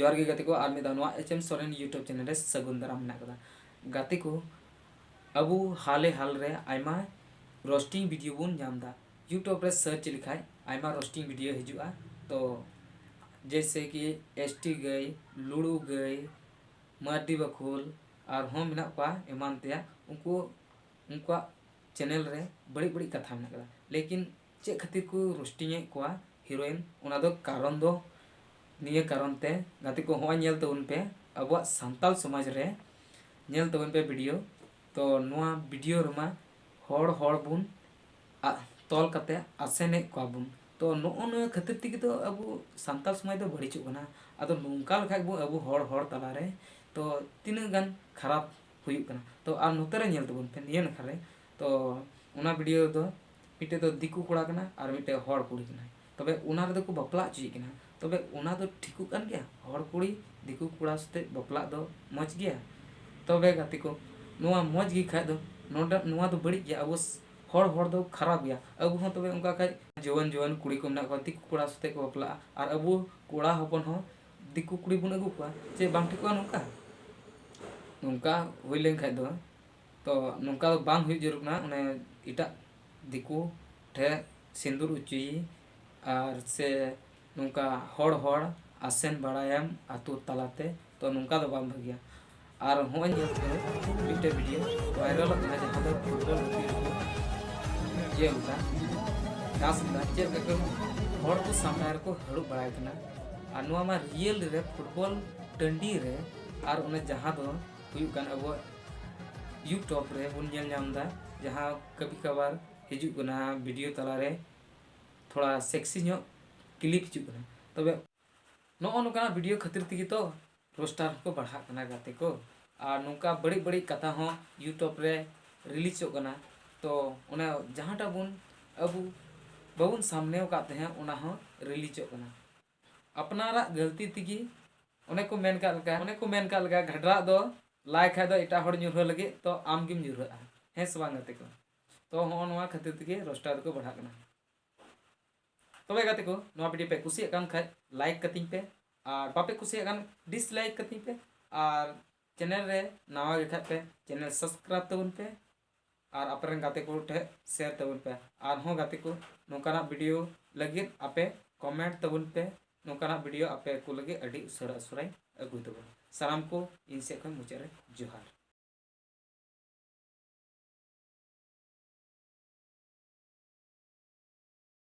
जोहार गे गाते को आर मिदा नोआ एचएम सोरेन यूट्यूब चैनल रे सगुन दाराम मेना कदा गाते को अबु हाले हाल रे आयमा रोस्टिंग वीडियो बुन नामदा यूट्यूब रे सर्च लिखाय आयमा रोस्टिंग वीडियो हिजुआ तो जैसे कि एसटी गई लुड़ू गई मार्डी बखुल और हों मेना पा एमान तेया उनको चैनल रे बड़ी बड़ी कथा मेना कदा लेकिन चे खातिर को रोस्टिंग को हीरोइन उना दो कारण दो निये कारण ते गाते को होय नेल तबन पे अब सांताल समाज रे नेल तबन पे वीडियो तो नोआ वीडियो रमा हर हर बुन तोल कते आसेने को बुन तो नो खातिर तिगे तो अब सांताल समाज दो बड़ी चुकना आदो नोंका लखा बो अब हर हर तला रे तो तीन गान खराब हुई कना तो आ नोतरे नेल तबन पे निये नखरे तो उना वीडियो दो मिटे तो दिकु कोड़ा कना और मिटे हर कुड़ी कना तबे उना रे को बपला ची कना तबे उना तो ठीकु कान गया हर कुड़ी दिकु कोड़ा सते बपला दो मज गया तबे गाती को नोआ मज गी खाय दो नोआ तो बड़ी गया अब हर दो खराब गया अब हो तबे उनका खाय जवान जवान कुड़ी को ना को दिकु कोड़ा सते को बपला और अब कोड़ा हपन हो दिकु कुड़ी बुन अगु को जे बांग ठीकु नोका नोंका हुई लेन खाय दो तो नोंका बांग हुई जरूर ना उन्हें इटा दिकु ठे सिंदूर उच्ची और से नोंका हर आसेन बड़ायम आतु तलाते तो नोंका दो बाम भगिया और होय मिटे वीडियो वायरल होना जहां दो फुटबॉल ये उनका दास दा जे के हर को सामने को हड़ु बड़ाय कना और नोआ मा रियल रे फुटबॉल टंडी रे और उन्हें जहां दो हुयु कान अब यूट्यूब रे बुन नेल नामदा जहां कभी कभार हिजु कना वीडियो तला रे थोड़ा सेक्सी नो क्लिप हिजु कना तबे नो नोका वीडियो खातिर तिगी तो रोस्टार को बढ़ा कना गाते को और नोका बड़ी बड़ी कथा हो यूट्यूब रे रिलीज कना तो उना जहांटा बुन अब बाबुन सामने काते हैं उना हो रिलीज कना अपनारा गलती तिगी उन्हें को मेन का लगा घडरा दो लाय खाय दो इटा हड़ न्यूर लगे तो आम गिम न्यूर है से बांग गाते को तो हो नोआ खातिर तिगी रोस्टार को बढ़ा कना तबे गाते को नोआ वीडियो पे कुसिया कान खाय लाइक कतिं पे और बापे कुसिया कान डिसलाइक कतिं पे और चैनल रे नवा गे खाय पे चैनल सब्सक्राइब तबन पे और अपरेन गाते को ठे शेयर तबन पे और हो गाते को नोकाना वीडियो लगे आपे कमेंट तबन पे नोकाना वीडियो आपे को लगे अडी उसरा उसराई अगु तबन सालाम को इन से खन मुचारे जोहार।